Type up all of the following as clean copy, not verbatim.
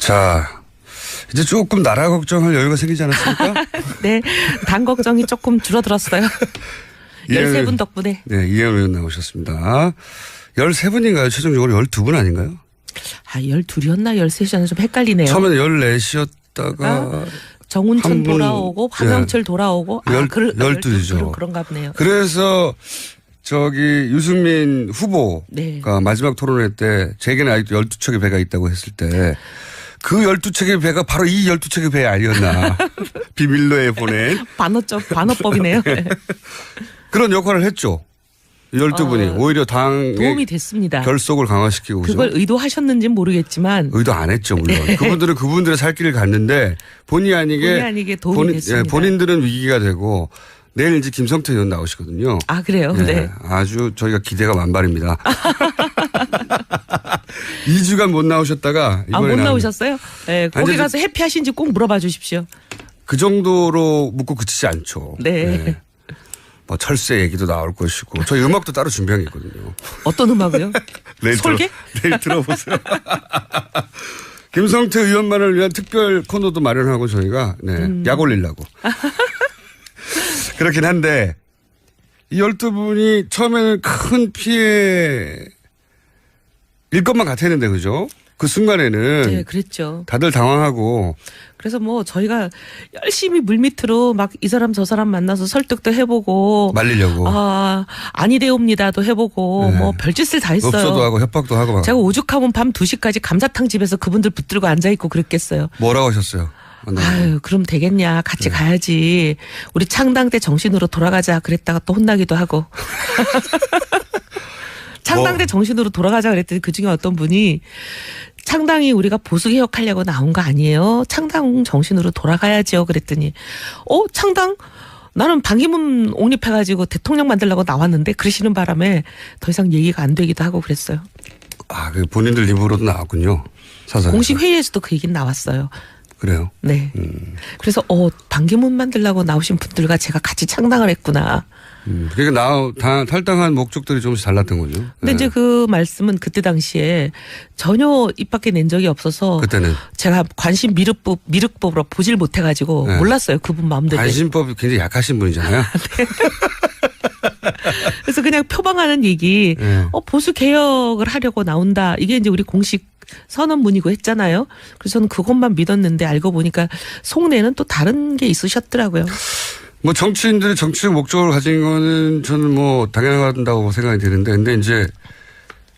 자, 이제 조금 나라 걱정할 여유가 생기지 않았습니까? 네. 당 걱정이 조금 줄어들었어요. 13분 덕분에. 네, 이해원 의원 나오셨습니다. 13분인가요? 최종적으로 12분 아닌가요? 12이었나 13이었나 좀 헷갈리네요. 처음에는 14이었다가 정운천 돌아오고 황영철 돌아오고 12죠. 그런가 보네요. 그래서 유승민 후보가 네. 마지막 토론회 때 제게는 아직도 12척의 배가 있다고 했을 때 그 12척의 배가 바로 이 12척의 배 아니었나. 비밀로에 보낸. 반어법이네요. 네. 그런 역할을 했죠. 12분이 오히려 당의 도움이 됐습니다. 결속을 강화시키고. 그걸 그죠? 의도하셨는지는 모르겠지만. 의도 안 했죠 물론. 네. 그분들은 그분들의 살 길을 갔는데 본의 아니게 도움이 됐습니다. 본인들은 위기가 되고 내일 이제 김성태 의원 나오시거든요. 아 그래요? 네. 아주 저희가 기대가 만발입니다. 2주간 못 나오셨다가 이번에 못 나오셨어요? 네. 거기 가서 해피하신지 꼭 물어봐 주십시오. 그 정도로 묻고 그치지 않죠. 네. 뭐 철새 얘기도 나올 것이고 저희 음악도 따로 준비한 게 있거든요. 어떤 음악이요? 설계? 내일 들어보세요. 김성태 의원만을 위한 특별 코너도 마련하고 저희가 약 올리려고. 그렇긴 한데 이 12분이 처음에는 큰 피해일 것만 같았는데 그죠? 그 순간에는 네, 그랬죠. 다들 당황하고 그래서 뭐 저희가 열심히 물밑으로 막 이 사람 저 사람 만나서 설득도 해보고 말리려고 아니되옵니다도 해보고 뭐 별짓을 다 했어요. 없어도 하고 협박도 하고 제가 오죽하면 밤 2시까지 감자탕 집에서 그분들 붙들고 앉아있고 그랬겠어요. 뭐라고 하셨어요? 아유 그럼 되겠냐 같이 가야지 우리 창당 때 정신으로 돌아가자 그랬다가 또 혼나기도 하고 창당 때 정신으로 돌아가자 그랬더니 그중에 어떤 분이 창당이 우리가 보수개혁하려고 나온 거 아니에요? 창당 정신으로 돌아가야죠 그랬더니 창당? 나는 반기문 옹립해가지고 대통령 만들려고 나왔는데 그러시는 바람에 더 이상 얘기가 안 되기도 하고 그랬어요. 그 본인들 입으로도 나왔군요. 사설. 공식 회의에서도 그 얘기는 나왔어요. 그래요? 네. 그래서 반기문 만들려고 나오신 분들과 제가 같이 창당을 했구나. 그러니까 탈당한 목적들이 조금씩 달랐던 거죠. 근데 이제 그 말씀은 그때 당시에 전혀 입 밖에 낸 적이 없어서 그때는 제가 관심 미륵법으로 보질 못해가지고 몰랐어요. 그분 마음대로. 관심법이 굉장히 약하신 분이잖아요. 네. 그래서 그냥 표방하는 얘기 보수 개혁을 하려고 나온다. 이게 이제 우리 공식 선언문이고 했잖아요. 그래서 저는 그것만 믿었는데 알고 보니까 속내는 또 다른 게 있으셨더라고요. 뭐 정치인들이 정치적 목적을 가진 거는 저는 뭐 당연하다고 생각이 드는데 근데 이제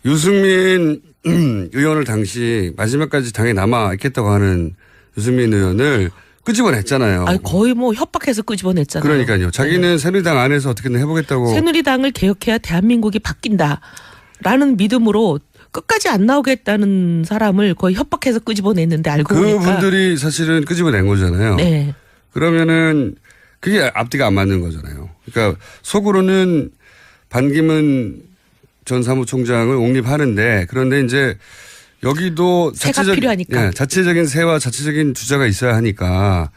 유승민 의원을 당시 마지막까지 당에 남아 있겠다고 하는 유승민 의원을 끄집어냈잖아요. 거의 뭐 협박해서 끄집어냈잖아요. 그러니까요. 자기는 새누리당 안에서 어떻게든 해보겠다고. 새누리당을 개혁해야 대한민국이 바뀐다라는 믿음으로 끝까지 안 나오겠다는 사람을 거의 협박해서 끄집어냈는데 알고 보니까. 그분들이 사실은 끄집어낸 거잖아요. 네. 그러면은 그게 앞뒤가 안 맞는 거잖아요. 그러니까 속으로는 반기문 전 사무총장을 옹립하는데 그런데 이제 여기도 필요하니까. 자체적인 세와 자체적인 주자가 있어야 하니까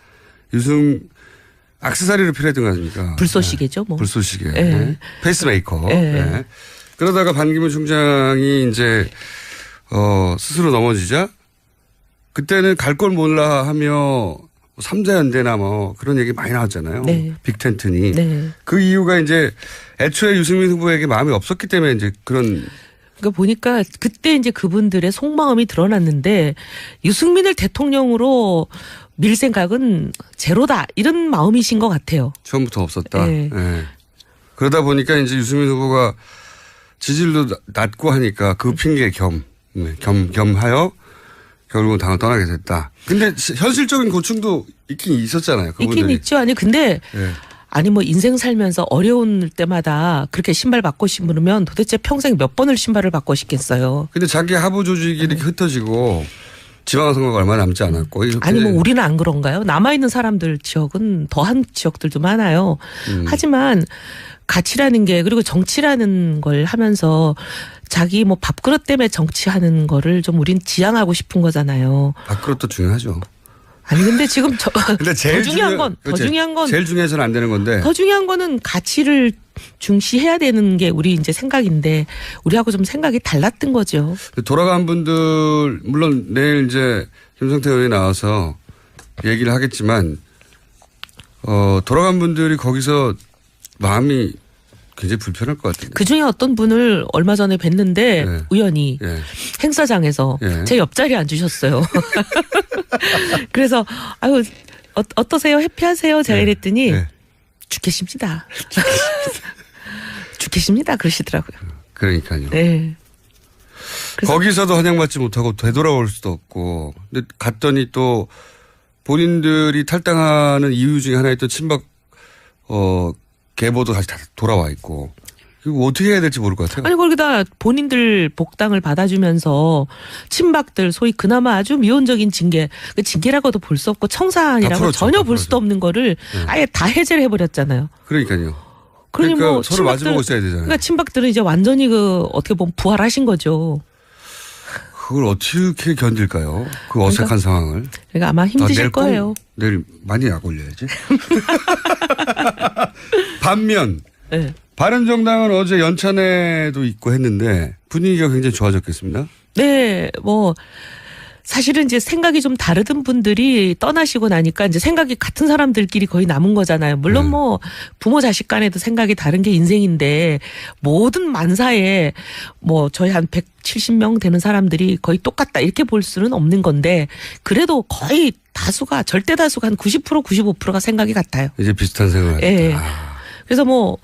액세서리로 필요했던 거 아닙니까? 불쏘시개죠, 뭐. 불쏘시개. 네. 페이스메이커. 네. 네. 그러다가 반기문 총장이 이제 스스로 넘어지자 그때는 갈 걸 몰라 하며 삼자연대나 뭐 그런 얘기 많이 나왔잖아요. 네. 빅텐트니. 네. 그 이유가 이제 애초에 유승민 후보에게 마음이 없었기 때문에 이제 그런. 그러니까 보니까 그때 이제 그분들의 속마음이 드러났는데 유승민을 대통령으로 밀 생각은 제로다 이런 마음이신 것 같아요. 처음부터 없었다. 네. 네. 그러다 보니까 이제 유승민 후보가 지지율도 낮고 하니까 그 핑계 겸하여 결국은 당을 떠나게 됐다. 근데 현실적인 고충도 있긴 있었잖아요. 그분들이. 있긴 있죠. 근데 뭐 인생 살면서 어려운 때마다 그렇게 신발 바꿔 신으면 도대체 평생 몇 번을 신발을 바꿔 신겠어요. 근데 자기 하부 조직이 이렇게 흩어지고 지방선거가 얼마 남지 않았고. 뭐 우리는 안 그런가요? 남아있는 사람들 지역은 더한 지역들도 많아요. 하지만 가치라는 게 그리고 정치라는 걸 하면서 자기 뭐 밥그릇 때문에 정치하는 거를 좀 우린 지향하고 싶은 거잖아요. 밥그릇도 중요하죠. 근데 지금 근데 제일 더 중요한 건 제일 중요해서는 안 되는 건데. 더 중요한 거는 가치를 중시해야 되는 게 우리 이제 생각인데 우리하고 좀 생각이 달랐던 거죠. 돌아간 분들 물론 내일 이제 김성태 의원이 나와서 얘기를 하겠지만 돌아간 분들이 거기서 마음이 굉장히 불편할 것 같아요. 그중에 어떤 분을 얼마 전에 뵀는데 네. 우연히 예. 행사장에서 예. 제 옆자리에 앉으셨어요. 그래서 아유 어떠세요? 해피하세요? 제가 예. 이랬더니 예. 죽겠습니다. 죽겠습니다. 그러시더라고요. 그러니까요. 네. 그래서 거기서도 환영받지 못하고 되돌아올 수도 없고. 근데 갔더니 또 본인들이 탈당하는 이유 중에 하나의 또 친박 계보도 다시 다 돌아와 있고. 이거 어떻게 해야 될지 모를 것 같아요. 아니 거기다 본인들 복당을 받아주면서 친박들 소위 그나마 아주 미온적인 징계, 그 징계라고도 볼 수 없고 청산이라고 풀었죠, 전혀 다 볼 수도 없는 거를 아예 다 해제를 해버렸잖아요. 그러니까요. 그러니 그러니까 뭐 서로 마주보고 있어야 되잖아요. 그러니까 친박들은 이제 완전히 그 어떻게 보면 부활하신 거죠. 그걸 어떻게 견딜까요? 그 어색한 상황을. 그러니까 아마 힘드실 내일 거예요. 내일 많이 약 올려야지. 반면 네. 바른정당은 어제 연찬회도 있고 했는데 분위기가 굉장히 좋아졌겠습니다. 네, 뭐 사실은 이제 생각이 좀 다르던 분들이 떠나시고 나니까 이제 생각이 같은 사람들끼리 거의 남은 거잖아요. 물론 네. 뭐 부모 자식 간에도 생각이 다른 게 인생인데 모든 만사에 뭐 저희 한 170명 되는 사람들이 거의 똑같다 이렇게 볼 수는 없는 건데 그래도 거의 다수가 절대 다수가 한 90% 95%가 생각이 같아요. 이제 비슷한 생각을 예. 했다. 그래서 뭐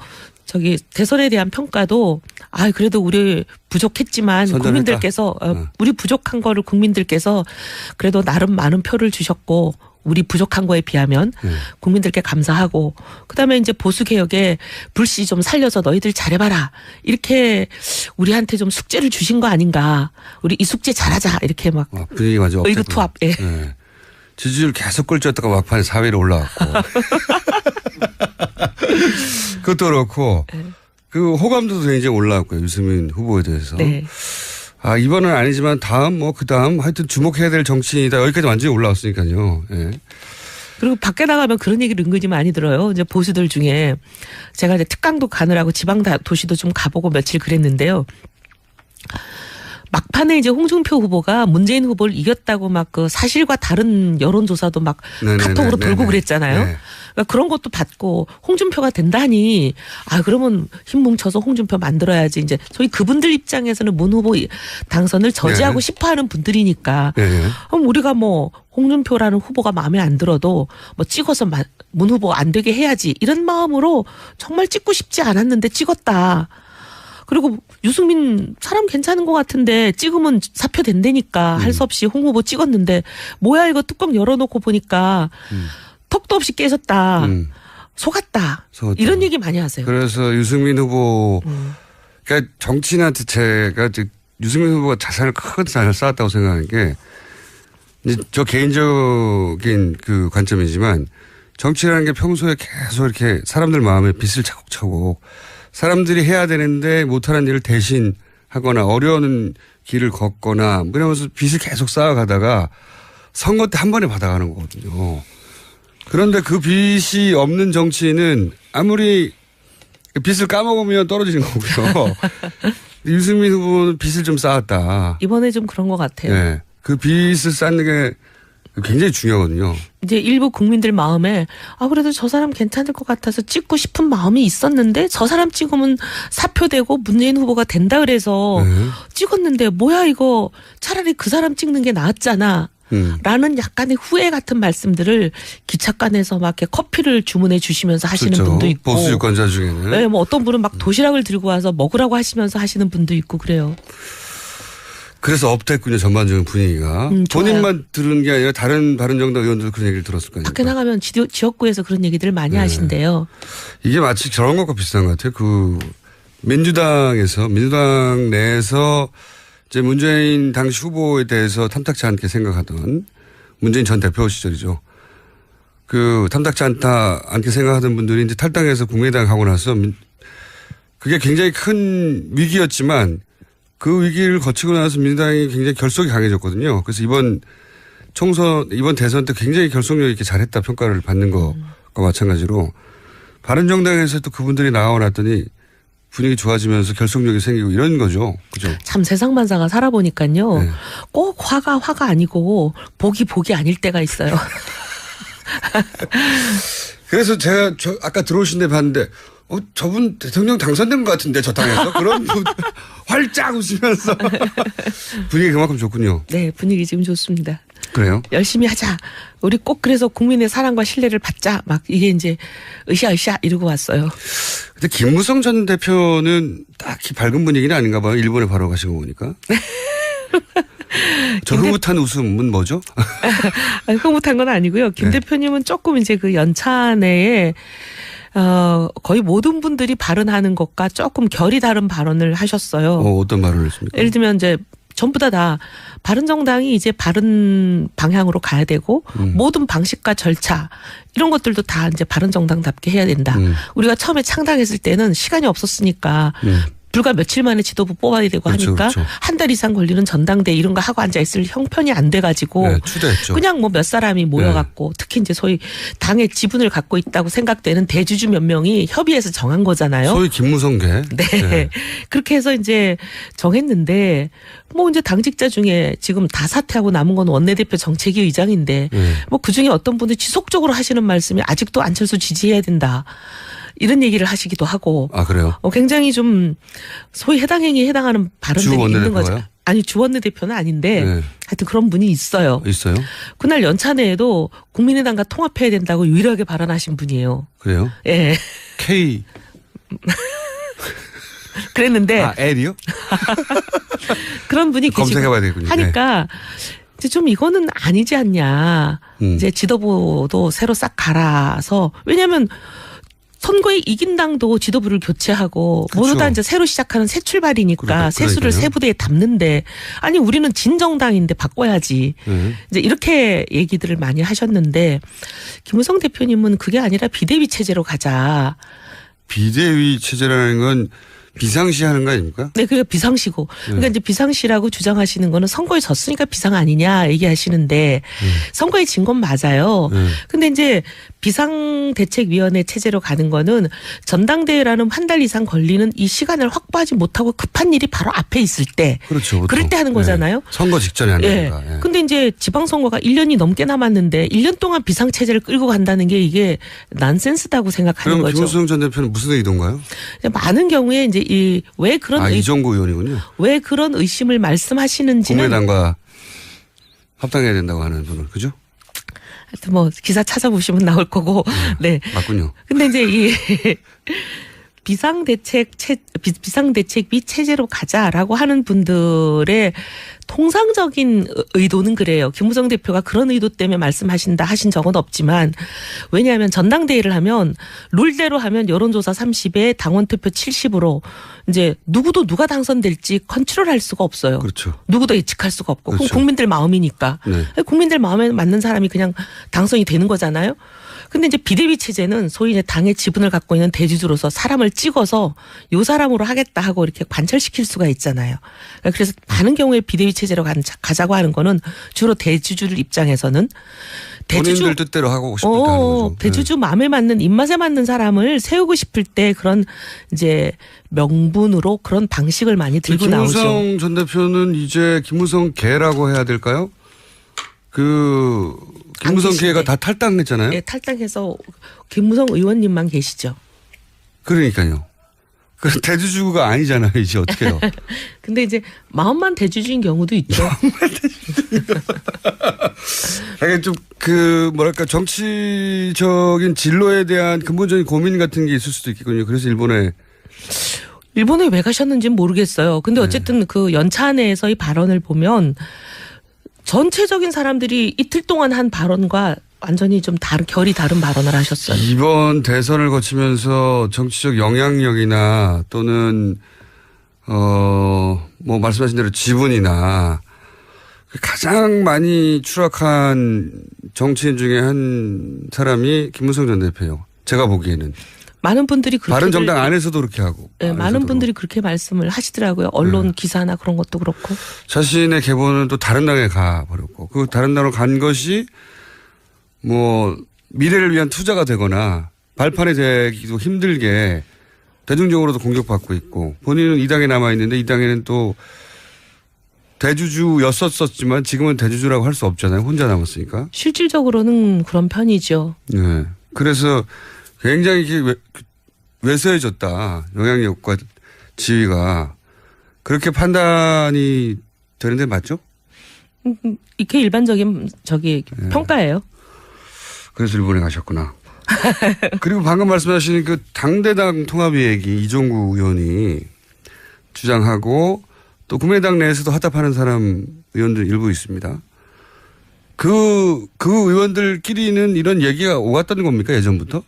저기 대선에 대한 평가도 그래도 우리 부족했지만 선전했다. 국민들께서 우리 부족한 거를 국민들께서 그래도 나름 많은 표를 주셨고 우리 부족한 거에 비하면 국민들께 감사하고 그다음에 이제 보수 개혁에 불씨 좀 살려서 너희들 잘해봐라 이렇게 우리한테 좀 숙제를 주신 거 아닌가 우리 이 숙제 잘하자 이렇게 막 분위기 맞아. 의기투합. 예. 네. 지지율 계속 꼴찌였다가 막판에 4위로 올라왔고. 그것도 그렇고 그 호감도도 굉장히 올라왔고요. 유승민 후보에 대해서. 네. 이번은 아니지만 다음 뭐 그다음 하여튼 주목해야 될 정치인이다. 여기까지 완전히 올라왔으니까요. 예. 그리고 밖에 나가면 그런 얘기를 은근히 많이 들어요. 이제 보수들 중에 제가 이제 특강도 가느라고 지방 도시도 좀 가보고 며칠 그랬는데요. 막판에 이제 홍준표 후보가 문재인 후보를 이겼다고 막 그 사실과 다른 여론조사도 막 카톡으로 돌고 그랬잖아요. 네. 그러니까 그런 것도 받고 홍준표가 된다니 그러면 힘 뭉쳐서 홍준표 만들어야지 이제 소위 그분들 입장에서는 문 후보 당선을 저지하고 네. 싶어하는 분들이니까 네. 그럼 우리가 뭐 홍준표라는 후보가 마음에 안 들어도 뭐 찍어서 문 후보 안 되게 해야지 이런 마음으로 정말 찍고 싶지 않았는데 찍었다. 그리고 유승민 사람 괜찮은 것 같은데 찍으면 사표 된다니까 할 수 없이 홍 후보 찍었는데 뭐야 이거 뚜껑 열어놓고 보니까 턱도 없이 깨졌다. 속았다. 이런 얘기 많이 하세요. 그래서 유승민 후보 그러니까 정치인한테 제가 유승민 후보가 자산을 큰 자산을 쌓았다고 생각하는 게 이제 저 개인적인 그 관점이지만 정치라는 게 평소에 계속 이렇게 사람들 마음에 빚을 차곡차곡 사람들이 해야 되는데 못하는 일을 대신 하거나 어려운 길을 걷거나 뭐 이러면서 빚을 계속 쌓아가다가 선거 때 한 번에 받아가는 거거든요. 그런데 그 빚이 없는 정치인은 아무리 빚을 까먹으면 떨어지는 거고요. 유승민 후보는 빚을 좀 쌓았다. 이번에 좀 그런 것 같아요. 네. 그 빚을 쌓는 게 굉장히 중요하거든요. 이제 일부 국민들 마음에 그래도 저 사람 괜찮을 것 같아서 찍고 싶은 마음이 있었는데 저 사람 찍으면 사표되고 문재인 후보가 된다 그래서 찍었는데 뭐야 이거 차라리 그 사람 찍는 게 나았잖아. 라는 약간의 후회 같은 말씀들을 기차간에서 막 이렇게 커피를 주문해 주시면서 하시는 그렇죠. 분도 있고. 보수 유권자 중에는. 네, 뭐 어떤 분은 막 도시락을 들고 와서 먹으라고 하시면서 하시는 분도 있고 그래요. 그래서 업됐군요. 전반적인 분위기가. 본인만 들은 게 아니라 다른 바른정당 의원들도 그런 얘기를 들었을 거예요. 밖에 나가면 지역구에서 그런 얘기들을 많이 하신대요. 이게 마치 저런 것과 비슷한 것 같아요. 그 민주당 내에서 이제 문재인 당시 후보에 대해서 탐탁치 않게 생각하던 문재인 전 대표 시절이죠. 그 탐탁치 않게 생각하던 분들이 이제 탈당해서 국민의당 가고 나서 그게 굉장히 큰 위기였지만 그 위기를 거치고 나서 민주당이 굉장히 결속이 강해졌거든요. 그래서 이번 대선 때 굉장히 결속력 있게 잘했다 평가를 받는 것과 마찬가지로 바른정당에서 또 그분들이 나와놨더니 분위기 좋아지면서 결속력이 생기고 이런 거죠. 그죠? 참 세상만사가 살아보니까요. 네. 꼭 화가 아니고 복이 아닐 때가 있어요. 그래서 제가 아까 들어오신 데 봤는데 저분 대통령 당선된 것 같은데 저 당에서 그런 분 활짝 웃으면서 분위기 그만큼 좋군요. 네, 분위기 지금 좋습니다. 그래요? 열심히 하자. 우리 꼭 그래서 국민의 사랑과 신뢰를 받자. 막 이게 이제 으쌰으쌰 이러고 왔어요. 근데 김무성 전 대표는 딱히 밝은 분위기는 아닌가 봐요. 일본에 바로 가신 거 보니까. 저 흐뭇한 웃음은 뭐죠? 흐뭇한 건 아니고요. 김 네. 대표님은 조금 이제 그 연차 내에 거의 모든 분들이 발언하는 것과 조금 결이 다른 발언을 하셨어요. 어떤 말을 했습니까? 예를 들면 이제 전부 다 바른정당이 이제 바른 방향으로 가야 되고 모든 방식과 절차 이런 것들도 다 이제 바른정당답게 해야 된다. 우리가 처음에 창당했을 때는 시간이 없었으니까 불과 며칠 만에 지도부 뽑아야 되고 그렇죠, 하니까 그렇죠. 한 달 이상 걸리는 전당대 이런 거 하고 앉아 있을 형편이 안 돼가지고 네, 추대했죠. 그냥 뭐 몇 사람이 모여갖고 특히 이제 소위 당의 지분을 갖고 있다고 생각되는 대주주 몇 명이 협의해서 정한 거잖아요. 소위 김무성계. 네. 그렇게 해서 이제 정했는데 뭐 이제 당직자 중에 지금 다 사퇴하고 남은 건 원내대표 정책위 의장인데 뭐 그중에 어떤 분이 지속적으로 하시는 말씀이 아직도 안철수 지지해야 된다. 이런 얘기를 하시기도 하고. 아, 그래요? 굉장히 좀 소위 해당 행위에 해당하는 발언들이 주 있는 거죠. 원내대표가요? 아니 주 원내대표는 아닌데 네. 하여튼 그런 분이 있어요. 있어요? 그날 연차 내에도 국민의당과 통합해야 된다고 유일하게 발언하신 분이에요. 그래요? 예. K. 그랬는데 L이요? 그런 분이 계시고 검색해봐야 되겠군요. 하니까 이제 좀 이거는 아니지 않냐. 이제 지도부도 새로 싹 갈아서 왜냐하면 선거에 이긴 당도 지도부를 교체하고 그쵸. 모두 다 이제 새로 시작하는 새 출발이니까 새 수를 그러니까요. 새 부대에 담는데 아니 우리는 진정당인데 바꿔야지. 이제 이렇게 얘기들을 많이 하셨는데 김무성 대표님은 그게 아니라 비대위 체제로 가자. 비대위 체제라는 건 비상시 하는 거 아닙니까? 네, 그게 비상시고. 그러니까 이제 비상시라고 주장하시는 거는 선거에 졌으니까 비상 아니냐 얘기하시는데 선거에 진 건 맞아요. 근데 이제 비상대책위원회 체제로 가는 거는 전당대회라는 한 달 이상 걸리는 이 시간을 확보하지 못하고 급한 일이 바로 앞에 있을 때. 그렇죠. 보통. 그럴 때 하는 거잖아요. 선거 직전에 하는 예. 거니까. 예. 근데 이제 지방선거가 1년이 넘게 남았는데 1년 동안 비상체제를 끌고 간다는 게 이게 난센스다고 생각하는 그럼 거죠. 김무성 전 대표는 무슨 의도인가요? 많은 경우에 이제 왜 그런 이정구 의원이군요. 왜 그런 의심을 말씀하시는지는 국민의당과 합당해야 된다고 하는 분은 그죠? 하여튼 뭐 기사 찾아보시면 나올 거고. 네. 맞군요. 근데 이제 이 비상대책비 체제로 가자라고 하는 분들의 통상적인 의도는 그래요. 김무성 대표가 그런 의도 때문에 말씀하신다 하신 적은 없지만 왜냐하면 전당대회를 하면 룰대로 하면 여론조사 30에 당원투표 70으로 이제 누구도 누가 당선될지 컨트롤할 수가 없어요. 그렇죠. 누구도 예측할 수가 없고. 그렇죠. 그럼 국민들 마음이니까. 네. 국민들 마음에 맞는 사람이 그냥 당선이 되는 거잖아요. 근데 이제 비대위 체제는 소위 이제 당의 지분을 갖고 있는 대주주로서 사람을 찍어서 요 사람으로 하겠다 하고 이렇게 관철시킬 수가 있잖아요. 그래서 많은 경우에 비대위 체제로 가자고 하는 거는 주로 대주주를 입장에서는 본인들 뜻대로 하고 싶을 때 하는 거죠. 대주주 마음에 맞는 입맛에 맞는 사람을 세우고 싶을 때 그런 이제 명분으로 그런 방식을 많이 들고 나오죠. 김무성 전 대표는 이제 김무성 개라고 해야 될까요? 김무성 개가 다 탈당했잖아요. 네, 탈당해서 김무성 의원님만 계시죠. 그러니까요. 그 대주주가 아니잖아요. 이제 어떻게 해요. 근데 이제 마음만 대주주인 경우도 있죠. 이게 좀 뭐랄까 정치적인 진로에 대한 근본적인 고민 같은 게 있을 수도 있겠군요. 그래서 일본에 왜 가셨는지는 모르겠어요. 근데 어쨌든 그 연차 내에서의 발언을 보면 전체적인 사람들이 이틀 동안 한 발언과 완전히 좀 결이 다른 발언을 하셨어요. 이번 대선을 거치면서 정치적 영향력이나 또는 뭐 말씀하신 대로 지분이나 가장 많이 추락한 정치인 중에 한 사람이 김무성 전 대표예요. 제가 보기에는. 많은 분들이 그렇게 바른정당 안에서도 그렇게 하고. 네, 많은 분들이 그렇게 말씀을 하시더라고요. 언론 기사나 그런 것도 그렇고. 자신의 계보는 또 다른 당에 가버렸고 그 다른 당으로 간 것이 뭐 미래를 위한 투자가 되거나 발판이 되기도 힘들게 대중적으로도 공격받고 있고 본인은 이 당에 남아있는데 이 당에는 또 대주주였었지만 지금은 대주주라고 할 수 없잖아요. 혼자 남았으니까. 실질적으로는 그런 편이죠. 네. 그래서 굉장히 이렇게 외소해졌다. 영향력과 지위가. 그렇게 판단이 되는데 맞죠? 이게 일반적인 평가예요. 그래서 일본에 가셨구나. 그리고 방금 말씀하신 그 당대당 통합 얘기 이종구 의원이 주장하고 또 국민의당 내에서도 화답하는 사람 의원들 일부 있습니다. 그 의원들끼리는 이런 얘기가 오갔다는 겁니까 예전부터?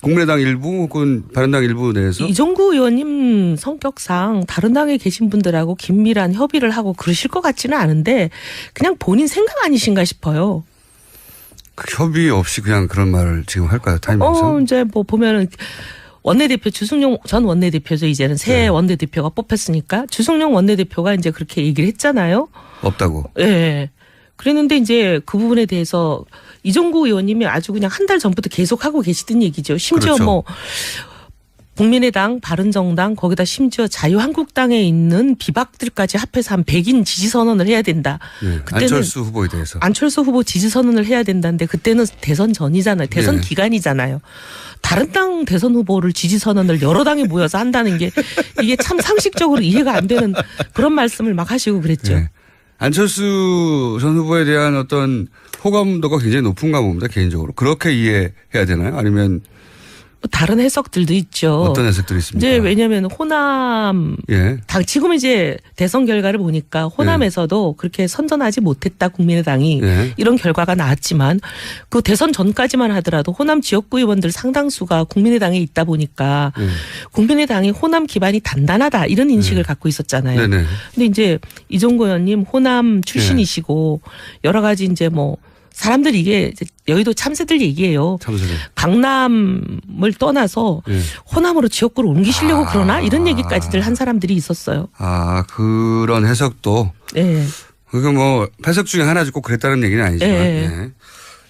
국민의당 일부 혹은 바른당 일부 내에서? 이종구 의원님 성격상 다른 당에 계신 분들하고 긴밀한 협의를 하고 그러실 것 같지는 않은데 그냥 본인 생각 아니신가 싶어요. 그 협의 없이 그냥 그런 말을 지금 할까요? 타이밍에서? 이제 뭐 보면은 원내대표 주승용 전 원내대표죠. 이제는 새 네. 원내대표가 뽑혔으니까 주승용 원내대표가 이제 그렇게 얘기를 했잖아요. 없다고. 예. 그랬는데 이제 그 부분에 대해서 이종구 의원님이 아주 그냥 한 달 전부터 계속 하고 계시던 얘기죠. 심지어 그렇죠. 뭐 국민의당, 바른정당 거기다 심지어 자유한국당에 있는 비박들까지 합해서 한 100인 지지선언을 해야 된다. 네. 그때는 안철수 후보에 대해서. 안철수 후보 지지선언을 해야 된다는데 그때는 대선 전이잖아요. 대선 네. 기간이잖아요. 다른 당 대선 후보를 지지선언을 여러 당이 모여서 한다는 게 이게 참 상식적으로 이해가 안 되는 그런 말씀을 막 하시고 그랬죠. 네. 안철수 전 후보에 대한 어떤 호감도가 굉장히 높은가 봅니다. 개인적으로. 그렇게 이해해야 되나요? 아니면 다른 해석들도 있죠. 어떤 해석들이 있습니까? 이제 왜냐하면 호남 예. 지금 이제 대선 결과를 보니까 호남에서도 그렇게 선전하지 못했다 국민의당이 예. 이런 결과가 나왔지만 그 대선 전까지만 하더라도 호남 지역구 의원들 상당수가 국민의당에 있다 보니까 국민의당이 호남 기반이 단단하다 이런 인식을 갖고 있었잖아요. 네네. 근데 이제 이종구 의원님 호남 출신이시고 여러 가지 이제 뭐 사람들 이게 여의도 참새들 얘기예요. 참새들. 강남을 떠나서 예. 호남으로 지역구를 옮기시려고 그러나 이런 얘기까지들 한 사람들이 있었어요. 아, 그런 해석도. 네. 그게 뭐 해석 중에 하나지 꼭 그랬다는 얘기는 아니지만. 네. 예.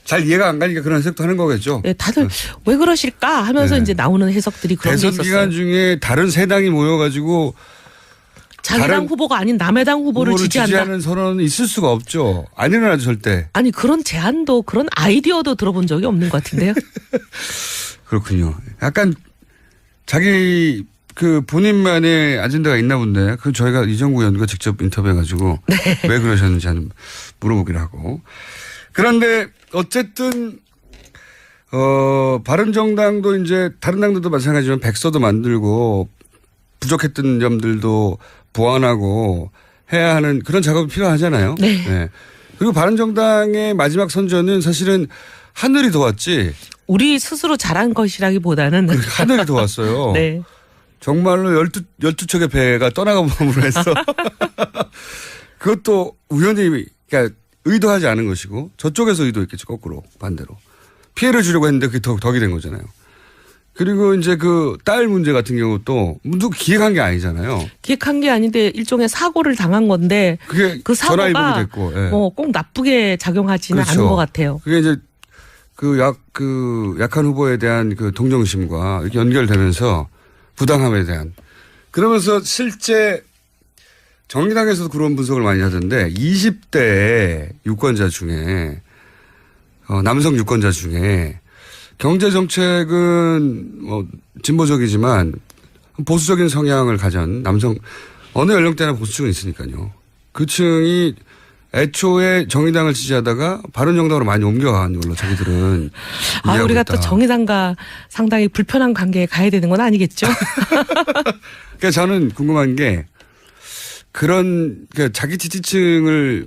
잘 이해가 안 가니까 그런 해석도 하는 거겠죠. 네, 다들 왜 그러실까 하면서 네. 이제 나오는 해석들이 그런 게 대선 있었어요. 기간 중에 다른 세 당이 모여가지고 자기당 다른 후보가 아닌 남의 당 후보를 지지한다. 지지하는 선언은 있을 수가 없죠. 안 일어나죠 절대. 아니 그런 제안도 그런 아이디어도 들어본 적이 없는 것 같은데요. 그렇군요. 약간 자기 그 본인만의 아젠다가 있나 본데 그 저희가 이정구 의원과 직접 인터뷰해가지고 왜 그러셨는지 한번 물어보기로 하고. 그런데 어쨌든 바른정당도 이제 다른 당들도 마찬가지지만 백서도 만들고 부족했던 점들도 보완하고 해야 하는 그런 작업이 필요하잖아요. 네. 네. 그리고 바른정당의 마지막 선전은 사실은 하늘이 도왔지. 우리 스스로 잘한 것이라기보다는 하늘이 도왔어요. 네. 정말로 12척의 배가 떠나가봄으로 해서 그것도 우연히 그러니까 의도하지 않은 것이고 저쪽에서 의도했겠죠. 거꾸로 반대로. 피해를 주려고 했는데 그게 덕이 된 거잖아요. 그리고 이제 그 딸 문제 같은 경우도 누구 기획한 게 아니잖아요. 기획한 게 아닌데 일종의 사고를 당한 건데 그게 그 사고가 전화위복이 됐고. 예. 뭐 꼭 나쁘게 작용하지는 그렇죠. 않은 것 같아요. 그게 이제 그 약한 후보에 대한 그 동정심과 이렇게 연결되면서 부당함에 대한 그러면서 실제 정의당에서도 그런 분석을 많이 하던데 20대 유권자 중에 남성 유권자 중에 경제 정책은 뭐 진보적이지만 보수적인 성향을 가진 남성 어느 연령대나 보수층은 있으니까요. 그 층이 애초에 정의당을 지지하다가 바른정당으로 많이 옮겨간 걸로 자기들은 이해하고 우리가 있다. 또 정의당과 상당히 불편한 관계에 가야 되는 건 아니겠죠? 그러니까 저는 궁금한 게 그런 그러니까 자기 지지층을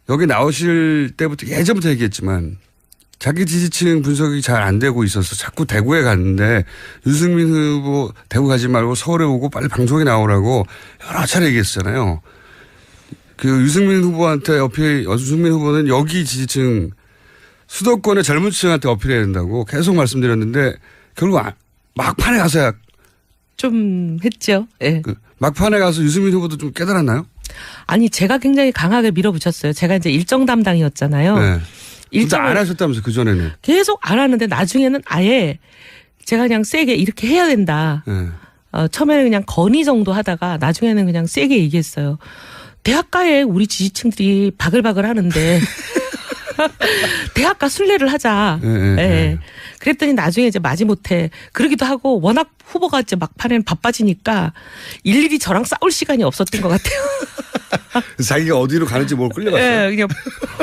여기 나오실 때부터 예전부터 얘기했지만 자기 지지층 분석이 잘 안 되고 있어서 자꾸 대구에 갔는데 유승민 후보 대구 가지 말고 서울에 오고 빨리 방송에 나오라고 여러 차례 얘기했잖아요. 그 유승민 후보한테 유승민 후보는 여기 지지층 수도권의 젊은 층한테 어필해야 된다고 계속 말씀드렸는데 결국 막판에 가서야 좀 했죠. 예. 그 막판에 가서 유승민 후보도 좀 깨달았나요? 아니 제가 굉장히 강하게 밀어붙였어요. 제가 이제 일정 담당이었잖아요. 네. 진짜 일정을 안 하셨다면서 그전에는. 계속 안 하는데 나중에는 아예 제가 그냥 세게 이렇게 해야 된다. 네. 처음에는 그냥 건의 정도 하다가 나중에는 그냥 세게 얘기했어요. 대학가에 우리 지지층들이 바글바글 하는데 대학가 순례를 하자. 예. 그랬더니 나중에 이제 마지못해 그러기도 하고 워낙 후보가 이제 막판에는 바빠지니까 일일이 저랑 싸울 시간이 없었던 것 같아요. 자기가 어디로 가는지 뭘 끌려갔어요. 예, 그냥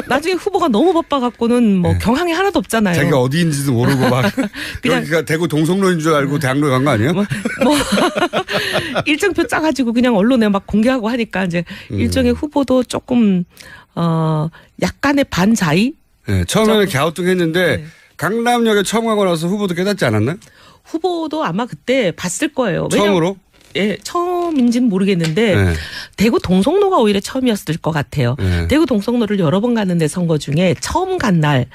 나중에 후보가 너무 바빠갖고는 뭐 경황이 하나도 없잖아요. 자기가 어디인지도 모르고 막 그냥 여기가 대구 동성로인 줄 알고 대학로에 간 거 아니에요? 뭐 일정표 짜가지고 그냥 언론에 막 공개하고 하니까 이제 일종의 후보도 조금 약간의 반자의. 네, 처음에는 갸우뚱했는데 네. 강남역에 처음 가고 나서 후보도 깨닫지 않았나? 후보도 아마 그때 봤을 거예요. 처음으로? 예, 처음인지는 모르겠는데 네. 대구 동성로가 오히려 처음이었을 것 같아요. 네. 대구 동성로를 여러 번 갔는데 선거 중에 처음 간 날,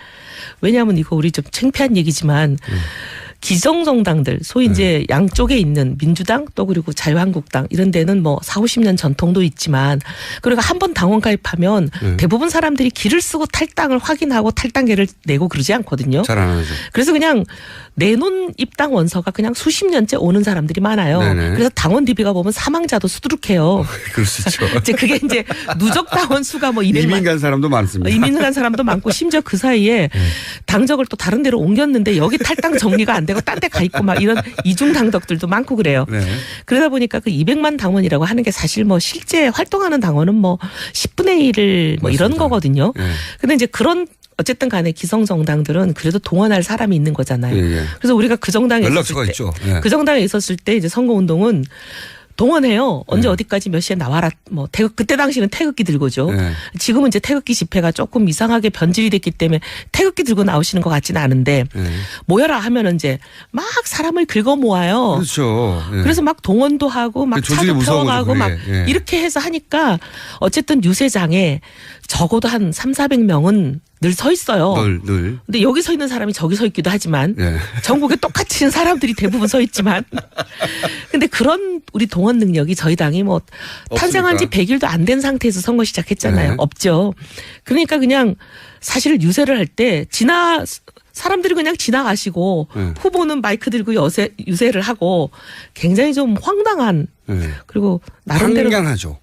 왜냐하면 이거 우리 좀 창피한 얘기지만 기성정당들 소위 이제 양쪽에 있는 민주당 또 그리고 자유한국당 이런 데는 뭐 40-50년 전통도 있지만 그리고 한 번 당원 가입하면 대부분 사람들이 길을 쓰고 탈당을 확인하고 탈당계를 내고 그러지 않거든요. 잘 안 하죠. 그래서 그냥 내놓은 입당 원서가 그냥 수십 년째 오는 사람들이 많아요. 네네. 그래서 당원 DB가 보면 사망자도 수두룩해요. 그럴 수 있죠. 이제 그게 이제 누적 당원 수가 뭐 200만 이민 간 사람도 많습니다. 이민 간 사람도 많고 심지어 그 사이에 당적을 또 다른 데로 옮겼는데 여기 탈당 정리가 안 되고 딴 데 가 있고 막 이런 이중 당덕들도 많고 그래요. 네. 그러다 보니까 그 200만 당원이라고 하는 게 사실 뭐 실제 활동하는 당원은 뭐 10분의 1을 뭐 이런 맞습니다. 거거든요. 네. 근데 이제 그런 어쨌든 간에 기성 정당들은 그래도 동원할 사람이 있는 거잖아요. 예, 예. 그래서 우리가 그 정당에 연락처가 있었을 때, 있죠. 예. 그 정당에 있었을 때 이제 선거 운동은 동원해요. 언제 어디까지 몇 시에 나와라. 뭐 태극 그때 당시는 태극기 들고죠. 네. 지금은 이제 태극기 집회가 조금 이상하게 변질이 됐기 때문에 태극기 들고 나오시는 것 같지는 않은데 네. 모여라 하면은 이제 막 사람을 긁어 모아요. 그렇죠. 예. 그래서 막 동원도 하고 막 조직이 차도 무서운 거죠, 태워가고 막 그게. 예. 이렇게 해서 하니까 어쨌든 유세장에 적어도 한 300-400명은 늘 서 있어요. 늘. 근데 여기 서 있는 사람이 저기 서 있기도 하지만 예. 전국에 똑같이 사람들이 대부분 서 있지만 근데 그런 우리 동원 능력이 저희 당이 뭐 탄생한 지 100일도 안 된 상태에서 선거 시작했잖아요. 네. 없죠. 그러니까 그냥 사실 유세를 할 때 사람들이 그냥 지나가시고 후보는 마이크 들고 유세를 하고 굉장히 좀 황당한 예. 그리고 나름대로 황량하죠.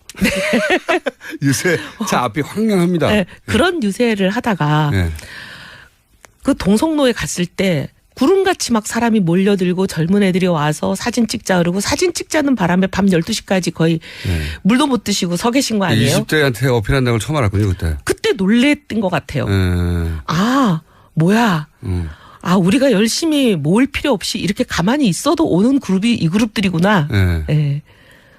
유세 차 앞이 황량합니다. 네, 그런 유세를 하다가 예. 그 동성로에 갔을 때 구름같이 막 사람이 몰려들고 젊은 애들이 와서 사진 찍자 그러고 사진 찍자는 바람에 밤 12시까지 거의 물도 못 드시고 서 계신 거 아니에요? 20대한테 어필한다는 걸 처음 알았군요, 그때. 그때 놀랬던 것 같아요. 아, 뭐야. 아, 우리가 열심히 모을 필요 없이 이렇게 가만히 있어도 오는 그룹이 이 그룹들이구나. 예. 예.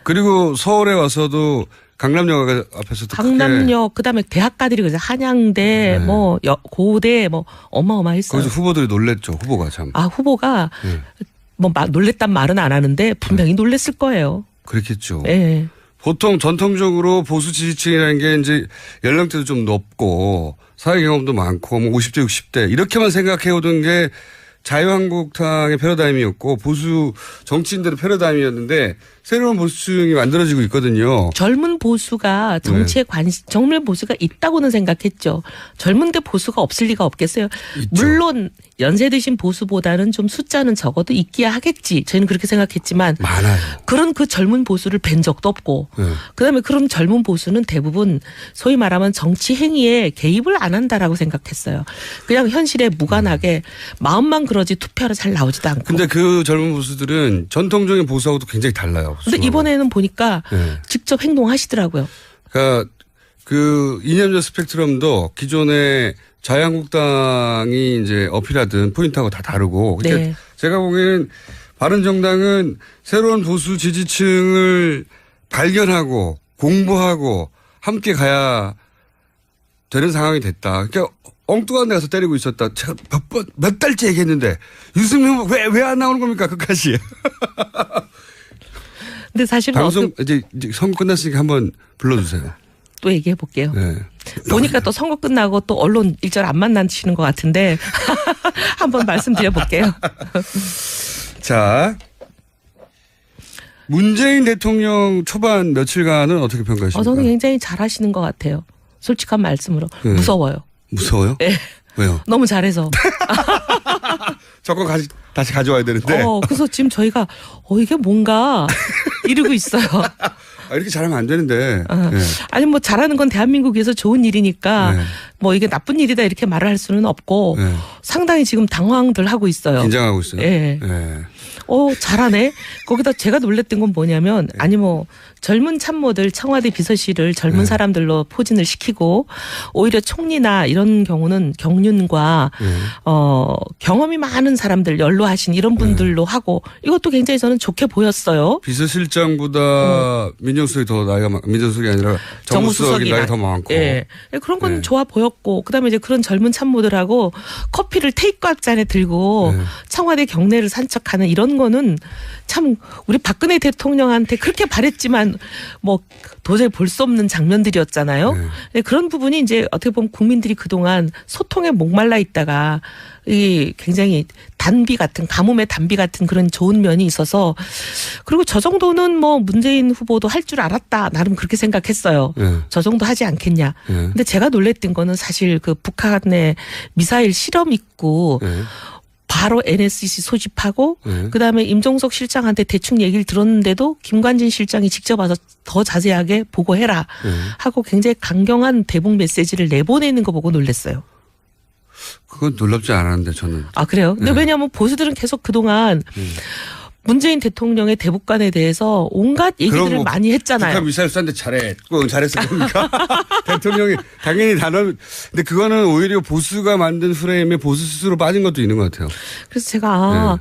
그리고 서울에 와서도 강남역 앞에서도 강남역 그다음에 대학가들이 그래서 한양대 뭐 고대 뭐 어마어마했어요. 거기서 후보들이 놀랬죠. 후보가 참. 아, 후보가 뭐 놀랬단 말은 안 하는데 분명히 놀랬을 거예요. 그렇겠죠. 예. 보통 전통적으로 보수 지지층이라는 게 이제 연령대도 좀 높고 사회 경험도 많고 뭐 50대 60대 이렇게만 생각해 오던 게 자유한국당의 패러다임이었고 보수 정치인들의 패러다임이었는데 새로운 보수층이 만들어지고 있거든요. 젊은 보수가 정치에 젊은 보수가 있다고는 생각했죠. 젊은데 보수가 없을 리가 없겠어요. 있죠. 물론 연세 드신 보수보다는 좀 숫자는 적어도 있기야 하겠지. 저희는 그렇게 생각했지만 많아요. 그런 그 젊은 보수를 뵌 적도 없고 그다음에 그런 젊은 보수는 대부분 소위 말하면 정치 행위에 개입을 안 한다라고 생각했어요. 그냥 현실에 무관하게 마음만 그러지 투표하러 잘 나오지도 않고. 근데 그 젊은 보수들은 전통적인 보수하고도 굉장히 달라요. 근데 이번에는 보니까 직접 행동하시더라고요. 그러니까 그 이념적 스펙트럼도 기존의 자유한국당이 이제 어필하던 포인트하고 다 다르고. 그러니까 네. 제가 보기에는 바른정당은 새로운 보수 지지층을 발견하고 공부하고 함께 가야 되는 상황이 됐다. 그러니까 엉뚱한 데 가서 때리고 있었다. 제가 몇 달째 얘기했는데 유승민 후보 왜 안 나오는 겁니까? 끝까지. 근데 사실 방송 이제 선거 끝났으니까 한번 불러주세요. 또 얘기해 볼게요. 네. 보니까 또 선거 끝나고 또 언론 일절 안 만나시는 것 같은데 한번 말씀드려 볼게요. 자, 문재인 대통령 초반 며칠간은 어떻게 평가하십니까? 저는 굉장히 잘하시는 것 같아요. 솔직한 말씀으로 네. 무서워요. 무서워요? 네. 왜요? 너무 잘해서. 저거 다시 가져와야 되는데. 그래서 지금 저희가 이게 뭔가 이러고 있어요. 이렇게 잘하면 안 되는데. 네. 아니 뭐 잘하는 건 대한민국에서 좋은 일이니까 네. 뭐 이게 나쁜 일이다 이렇게 말을 할 수는 없고 네. 상당히 지금 당황들 하고 있어요. 긴장하고 있어요. 예. 네. 잘하네. 거기다 제가 놀랬던 건 뭐냐면 아니 뭐 젊은 참모들 청와대 비서실을 젊은 사람들로 포진을 시키고 오히려 총리나 이런 경우는 경륜과 경험이 많은 사람들 연로하신 이런 분들로 하고 이것도 굉장히 저는 좋게 보였어요. 비서실장보다 민정수석이 더 민정수석이 아니라 정무수석이 나이가 더 많고. 예. 그런 건 네. 좋아 보였고 그다음에 이제 그런 젊은 참모들하고 커피를 테이크아웃 잔에 들고 청와대 경내를 산책하는 이런 거는 참 우리 박근혜 대통령한테 그렇게 바랬지만 뭐 도저히 볼 수 없는 장면들이었잖아요. 네. 그런 부분이 이제 어떻게 보면 국민들이 그동안 소통에 목말라 있다가 이 굉장히 단비 같은 가뭄의 단비 같은 그런 좋은 면이 있어서 그리고 저 정도는 뭐 문재인 후보도 할 줄 알았다 나름 그렇게 생각했어요. 저 정도 하지 않겠냐. 근데 제가 놀랬던 거는 사실 그 북한의 미사일 실험 있고 바로 NSC 소집하고 그다음에 임종석 실장한테 대충 얘기를 들었는데도 김관진 실장이 직접 와서 더 자세하게 보고해라 하고 굉장히 강경한 대북 메시지를 내보내는 거 보고 놀랐어요. 그건 놀랍지 않았는데 저는. 아 그래요? 근데 왜냐하면 보수들은 계속 그동안 문재인 대통령의 대북관에 대해서 온갖 얘기들을 많이 했잖아요. 북한 미사일 쐈는데 잘했을 겁니까? 대통령이 당연히 근데 그거는 오히려 보수가 만든 프레임에 보수 스스로 빠진 것도 있는 것 같아요. 그래서 제가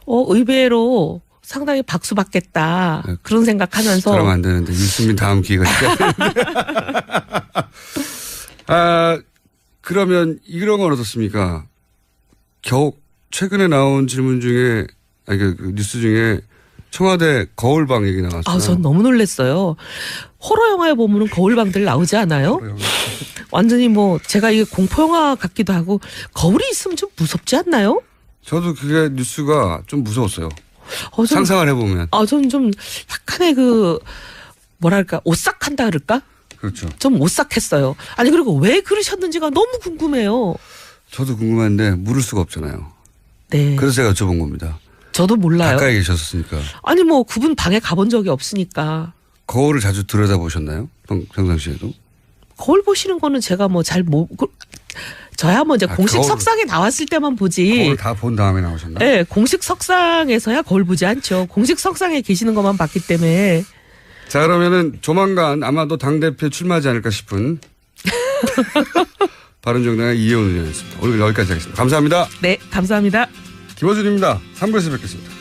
의외로 상당히 박수 받겠다 그런 생각하면서. 그러면 안 되는데 유승민 다음 기회가 있어야 되는데. 그러면 이런 건 어떻습니까? 최근에 나온 질문 중에 그 뉴스 중에 청와대 거울방 얘기 나왔어요. 전 너무 놀랐어요. 호러 영화에 보면은 거울방들 나오지 않아요? 완전히 뭐 제가 이게 공포 영화 같기도 하고 거울이 있으면 좀 무섭지 않나요? 저도 그게 뉴스가 좀 무서웠어요. 상상을 해보면. 저는 좀 약간의 뭐랄까 오싹한다 그럴까? 그렇죠. 좀 오싹했어요. 아니 그리고 왜 그러셨는지가 너무 궁금해요. 저도 궁금한데 물을 수가 없잖아요. 네. 그래서 제가 여쭤본 겁니다. 저도 몰라요. 가까이 계셨으니까. 아니 뭐 그분 방에 가본 적이 없으니까. 거울을 자주 들여다보셨나요? 평상시에도? 거울 보시는 거는 제가 뭐 저야 뭐 이제 공식 석상에 나왔을 때만 보지. 거울 다 본 다음에 나오셨나요? 네. 공식 석상에서야 거울 보지 않죠. 공식 석상에 계시는 것만 봤기 때문에. 자 그러면은 조만간 아마도 당대표에 출마하지 않을까 싶은 바른정당의 이혜원 의원이었습니다. 오늘 여기까지 하겠습니다. 감사합니다. 네. 감사합니다. 김어준입니다. 3부에서 뵙겠습니다.